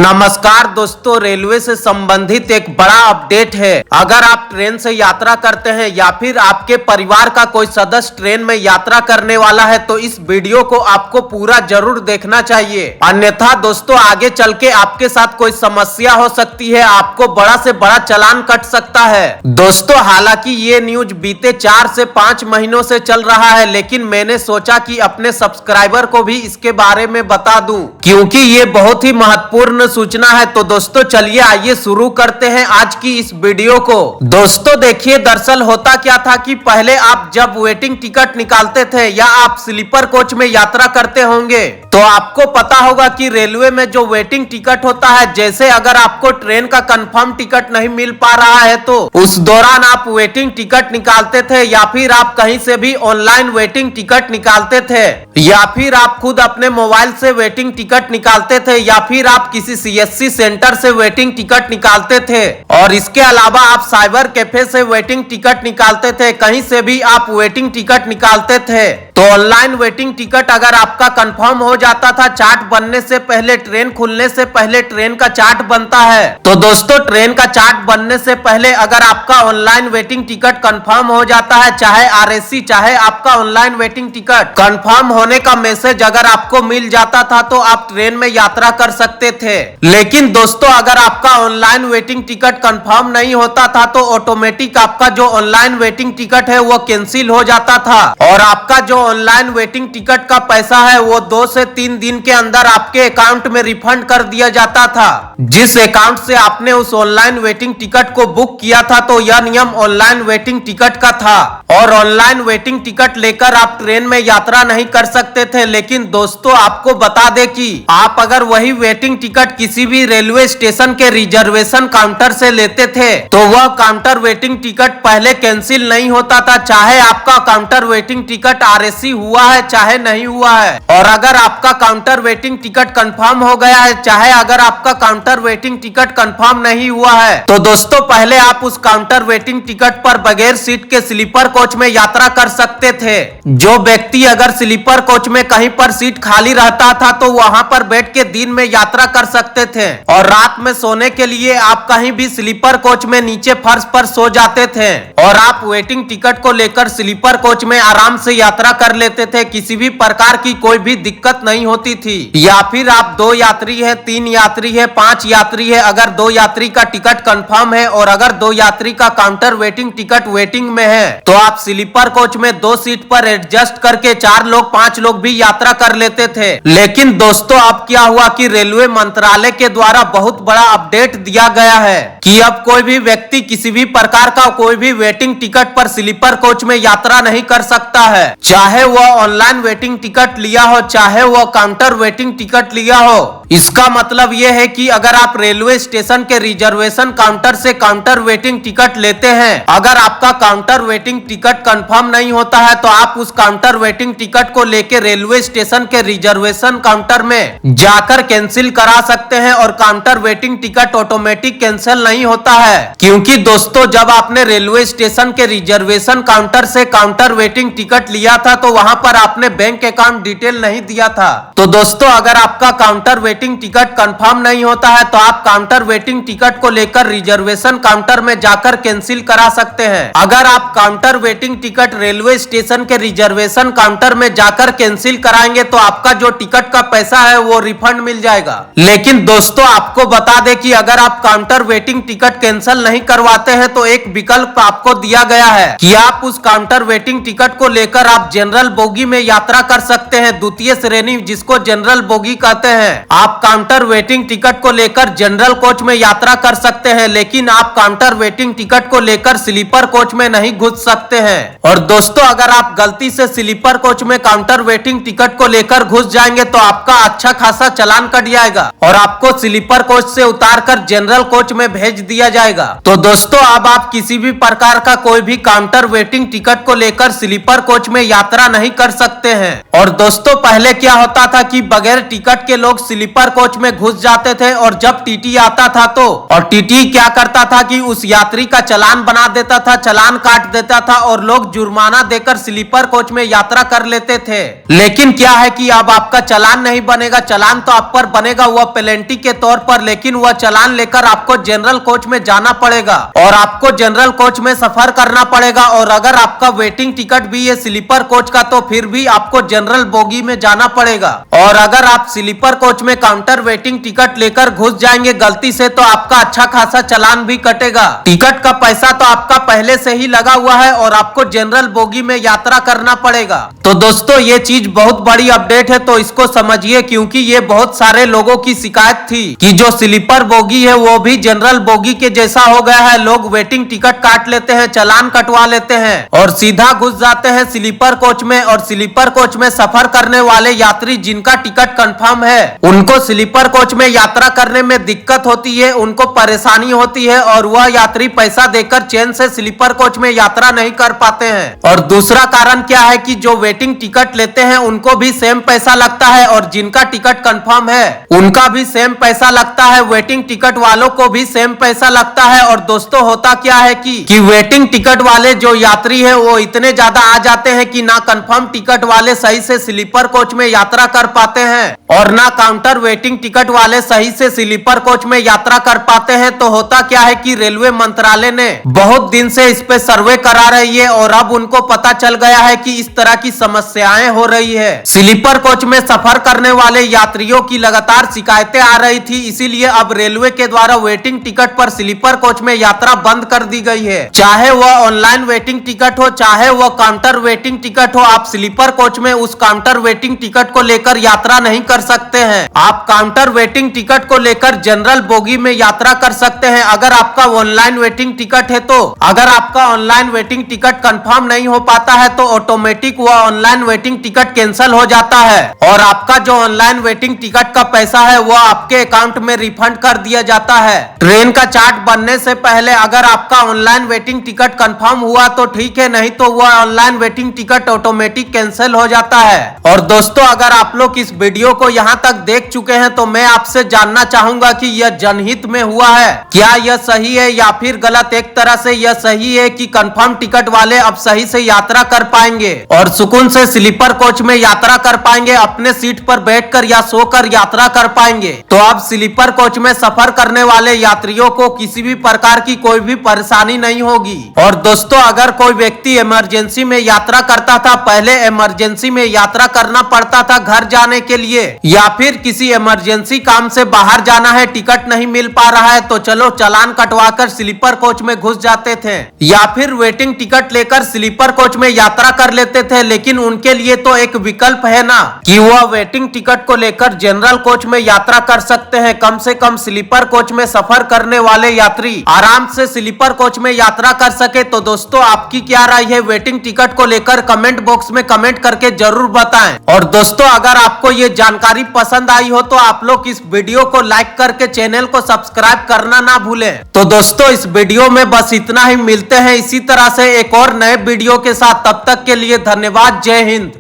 नमस्कार दोस्तों, रेलवे से संबंधित एक बड़ा अपडेट है। अगर आप ट्रेन से यात्रा करते हैं या फिर आपके परिवार का कोई सदस्य ट्रेन में यात्रा करने वाला है तो इस वीडियो को आपको पूरा जरूर देखना चाहिए, अन्यथा दोस्तों आगे चल के आपके साथ कोई समस्या हो सकती है, आपको बड़ा से बड़ा चालान कट सकता है। दोस्तों हालांकि ये न्यूज बीते 4 से 5 महीनों से चल रहा है, लेकिन मैंने सोचा कि अपने सब्सक्राइबर को भी इसके बारे में बता दूं, क्योंकि ये बहुत ही महत्वपूर्ण सूचना है। तो दोस्तों चलिए आइए शुरू करते हैं आज की इस वीडियो को। दोस्तों देखिए, दरअसल होता क्या था कि पहले आप जब वेटिंग टिकट निकालते थे या आप स्लीपर कोच में यात्रा करते होंगे तो आपको पता होगा कि रेलवे में जो वेटिंग टिकट होता है, जैसे अगर आपको ट्रेन का कंफर्म टिकट नहीं मिल पा रहा है तो उस दौरान आप वेटिंग टिकट निकालते थे, या फिर आप कहीं से भी ऑनलाइन वेटिंग टिकट निकालते थे, या फिर आप खुद अपने मोबाइल से वेटिंग टिकट निकालते थे, या फिर आप किसी सीएससी सेंटर से वेटिंग टिकट निकालते थे, और इसके अलावा आप साइबर कैफे से वेटिंग टिकट निकालते थे, कहीं से भी आप वेटिंग टिकट निकालते थे। तो ऑनलाइन वेटिंग टिकट अगर आपका कंफर्म हो जाता था, चार्ट बनने से पहले, ट्रेन खुलने से पहले ट्रेन का चार्ट बनता है, तो दोस्तों ट्रेन का चार्ट बनने से पहले अगर आपका ऑनलाइन वेटिंग टिकट कंफर्म हो जाता है, चाहे आरएसी चाहे आपका ऑनलाइन वेटिंग टिकट कंफर्म होने का मैसेज अगर आपको मिल जाता था तो आप ट्रेन में यात्रा कर सकते थे। लेकिन दोस्तों अगर आपका ऑनलाइन वेटिंग टिकट कंफर्म नहीं होता था तो ऑटोमेटिक आपका जो ऑनलाइन वेटिंग टिकट है वो कैंसिल हो जाता था, और आपका जो ऑनलाइन वेटिंग टिकट का पैसा है वो 2 से 3 दिन के अंदर आपके अकाउंट में रिफंड कर दिया जाता था, जिस अकाउंट से आपने उस ऑनलाइन वेटिंग टिकट को बुक किया था। तो यह नियम ऑनलाइन वेटिंग टिकट का था, और ऑनलाइन वेटिंग टिकट लेकर आप ट्रेन में यात्रा नहीं कर सकते थे। लेकिन दोस्तों आपको बता दें कि आप अगर वही वेटिंग टिकट किसी भी रेलवे स्टेशन के रिजर्वेशन काउंटर से लेते थे तो वह काउंटर वेटिंग टिकट पहले कैंसिल नहीं होता था, चाहे आपका काउंटर वेटिंग टिकट आरएसी हुआ है चाहे नहीं हुआ है। और अगर आपका काउंटर वेटिंग टिकट कंफर्म हो गया है, चाहे अगर आपका काउंटर वेटिंग टिकट कंफर्म नहीं हुआ है, तो दोस्तों पहले आप उस काउंटर वेटिंग टिकट पर बगैर सीट के स्लीपर कोच में यात्रा कर सकते थे। जो व्यक्ति अगर स्लीपर कोच में कहीं पर सीट खाली रहता था तो वहां पर बैठ के दिन में यात्रा कर सकते थे, और रात में सोने के लिए आप कहीं भी स्लीपर कोच में नीचे फर्श पर सो जाते थे, और आप वेटिंग टिकट को लेकर स्लीपर कोच में आराम से यात्रा कर लेते थे। किसी भी प्रकार की कोई भी दिक्कत नहीं होती थी। या फिर आप 2 यात्री है, 3 यात्री है, 5 यात्री है, अगर 2 यात्री का टिकट कंफर्म है और अगर 2 यात्री का काउंटर वेटिंग टिकट वेटिंग में है तो आप स्लीपर कोच में 2 सीट पर एडजस्ट करके 4 लोग 5 लोग भी यात्रा कर लेते थे। लेकिन दोस्तों अब क्या हुआ कि रेलवे मंत्रालय के द्वारा बहुत बड़ा अपडेट दिया गया है कि अब कोई भी व्यक्ति किसी भी प्रकार का कोई भी वेटिंग टिकट पर स्लीपर कोच में यात्रा नहीं कर सकता है, चाहे वह ऑनलाइन वेटिंग टिकट लिया हो चाहे वह काउंटर वेटिंग टिकट लिया हो। इसका मतलब यह है कि अगर आप रेलवे स्टेशन के रिजर्वेशन काउंटर से काउंटर वेटिंग टिकट लेते हैं, अगर आपका काउंटर वेटिंग टिकट कंफर्म नहीं होता है तो आप उस काउंटर वेटिंग टिकट को लेके रेलवे स्टेशन के रिजर्वेशन काउंटर में जाकर कैंसिल करा सकते हैं, और counter waiting ticket automatic cancel नहीं होता है, क्योंकि दोस्तों जब आपने रेलवे स्टेशन के रिजर्वेशन काउंटर से काउंटर वेटिंग टिकट लिया था तो वहां पर आपने बैंक अकाउंट डिटेल नहीं दिया था। तो दोस्तों अगर आपका काउंटर वेटिंग टिकट कंफर्म नहीं होता है तो आप काउंटर वेटिंग टिकट को लेकर रिजर्वेशन काउंटर में जाकर कैंसिल करा सकते हैं। अगर आप counter waiting ticket railway station के रिजर्वेशन काउंटर में जाकर कैंसिल कराएंगे तो आपका जो टिकट का पैसा है वो रिफंड मिल जाएगा। लेकिन दोस्तों आपको बता दें कि अगर आप काउंटर वेटिंग टिकट कैंसिल नहीं करवाते हैं तो एक विकल्प आपको दिया गया है कि आप उस काउंटर वेटिंग टिकट को लेकर आप जनरल बोगी में यात्रा कर सकते हैं, द्वितीय श्रेणी जिसको जनरल बोगी कहते हैं। आप काउंटर वेटिंग टिकट को लेकर जनरल कोच में यात्रा कर सकते हैं, लेकिन आप काउंटर वेटिंग टिकट को लेकर स्लीपर कोच में नहीं घुस सकते हैं। और दोस्तों अगर आप गलती से स्लीपर कोच में काउंटर वेटिंग टिकट को लेकर घुस जाएंगे तो आपका अच्छा खासा चालान कट जाएगा और आपको स्लीपर कोच से उतारकर जनरल कोच में भेज दिया जाएगा। तो दोस्तों अब आप किसी भी प्रकार का कोई भी काउंटर वेटिंग टिकट को लेकर स्लीपर कोच में यात्रा नहीं कर सकते हैं। और दोस्तों पहले क्या होता था कि बगैर टिकट के लोग स्लीपर कोच में घुस जाते थे, और जब टीटी आता था तो और टीटी क्या करता था कि उस यात्री का चालान बना देता था, चालान काट देता था और लोग जुर्माना देकर स्लीपर कोच में यात्रा कर लेते थे। लेकिन क्या है कि अब आपका चालान नहीं बनेगा, चालान तो आप पर बनेगा वह पेनल्टी के तौर पर, लेकिन वह चालान लेकर आपको जनरल कोच में जाना पड़ेगा और आपको जनरल कोच में सफर करना पड़ेगा। और अगर आपका वेटिंग टिकट भी है स्लीपर कोच का तो फिर भी आपको जनरल बोगी में जाना पड़ेगा। और अगर आप स्लीपर कोच में काउंटर वेटिंग टिकट लेकर घुस जाएंगे गलती से तो आपका अच्छा खासा चालान भी कटेगा। टिकट का पैसा तो आपका पहले से ही लगा हुआ है और आपको जनरल बोगी में यात्रा करना पड़ेगा। तो दोस्तों ये चीज बहुत बड़ी अपडेट है, तो इसको समझिए, क्योंकि ये बहुत सारे लोगों की शिकायत थी कि जो स्लीपर बोगी है वो भी जनरल बोगी के जैसा हो गया है। लोग वेटिंग टिकट काट लेते हैं, चालान कटवा लेते हैं और सीधा घुस जाते हैं स्लीपर कोच में। और स्लीपर कोच में सफर करने वाले यात्री जिनका टिकट कंफर्म है उनको स्लीपर कोच में यात्रा करने में दिक्कत होती है, उनको परेशानी होती है और वह यात्री पैसा देकर चैन से स्लीपर कोच में यात्रा नहीं कर पाते हैं। और दूसरा कारण क्या है कि जो वेटिंग टिकट लेते हैं उनको भी सेम पैसा लगता है और जिनका टिकट कंफर्म है उनका भी सेम पैसा लगता है, वेटिंग टिकट वालों को भी सेम पैसा लगता है। और दोस्तों होता क्या है कि वेटिंग टिकट वाले जो यात्री है वो इतने ज्यादा आ जाते हैं कि ना कंफर्म टिकट वाले सही से स्लीपर कोच में यात्रा कर पाते हैं और ना काउंटर वेटिंग टिकट वाले सही से स्लीपर कोच में यात्रा कर पाते हैं। तो होता क्या है कि रेलवे मंत्रालय ने बहुत दिन से इस पे सर्वे करा रही है और अब उनको पता चल गया है कि इस तरह की समस्याएं हो रही है। स्लीपर कोच में सफर करने वाले यात्रियों की लगातार शिकायतें आ रही थी, इसीलिए अब रेलवे के द्वारा वेटिंग टिकट पर स्लीपर कोच में यात्रा बंद कर दी गई है। चाहे वह ऑनलाइन वेटिंग टिकट हो चाहे वह काउंटर वेटिंग टिकट हो, आप स्लीपर कोच में उस काउंटर वेटिंग टिकट को लेकर यात्रा नहीं कर सकते हैं। आप काउंटर वेटिंग टिकट को लेकर जनरल बोगी में यात्रा कर सकते हैं। अगर आपका ऑनलाइन वेटिंग टिकट है तो अगर आपका ऑनलाइन वेटिंग टिकट कंफर्म नहीं हो पाता है तो ऑटोमेटिक वह ऑनलाइन वेटिंग टिकट कैंसिल हो जाता है और आपका जो ऑनलाइन वेटिंग टिकट का पैसा है वह आपके अकाउंट में रिफंड कर दिया जाता है। ट्रेन का चार्ट बनने से पहले अगर आपका ऑनलाइन वेटिंग टिकट कंफर्म हुआ तो ठीक है, नहीं तो वह online waiting ticket automatic cancel हो जाता है। और दोस्तों अगर आप लोग इस वीडियो को यहाँ तक देख चुके हैं तो मैं आपसे जानना चाहूंगा कि यह जनहित में हुआ है, क्या यह सही है या फिर गलत। एक तरह से यह सही है कि कंफर्म टिकट वाले अब सही से यात्रा कर पाएंगे और सुकून से स्लीपर कोच में यात्रा कर पाएंगे, अपने सीट पर बैठकर या सोकर यात्रा कर पाएंगे। तो अब स्लीपर कोच में सफर करने वाले यात्रियों को किसी भी प्रकार की कोई भी परेशानी नहीं होगी। और दोस्तों अगर कोई व्यक्ति इमरजेंसी में यात्रा करता था, पहले इमरजेंसी में यात्रा करना पड़ता था घर जाने के लिए या फिर किसी इमरजेंसी काम से बाहर जाना है, टिकट नहीं मिल पा रहा है तो चलो चालान कटवाकर स्लीपर कोच में घुस जाते थे या फिर वेटिंग टिकट लेकर स्लीपर कोच में यात्रा कर लेते थे। लेकिन उनके लिए तो एक विकल्प है ना कि वह वेटिंग टिकट को लेकर जनरल कोच में यात्रा कर सकते हैं। कम से कम स्लीपर कोच में सफर करने वाले यात्री आराम से स्लीपर कोच में यात्रा कर सके। तो दोस्तों आपकी क्या राय है वेटिंग टिकट को लेकर, कमेंट बॉक्स में कमेंट करके जरूर बताएं। और दोस्तों अगर आपको ये जानकारी पसंद आई हो तो आप लोग इस वीडियो को लाइक करके चैनल को सब्सक्राइब करना ना भूलें। तो दोस्तों इस वीडियो में बस इतना ही, मिलते हैं इसी तरह से एक और नए वीडियो के साथ, तब तक के लिए धन्यवाद, जय हिंद।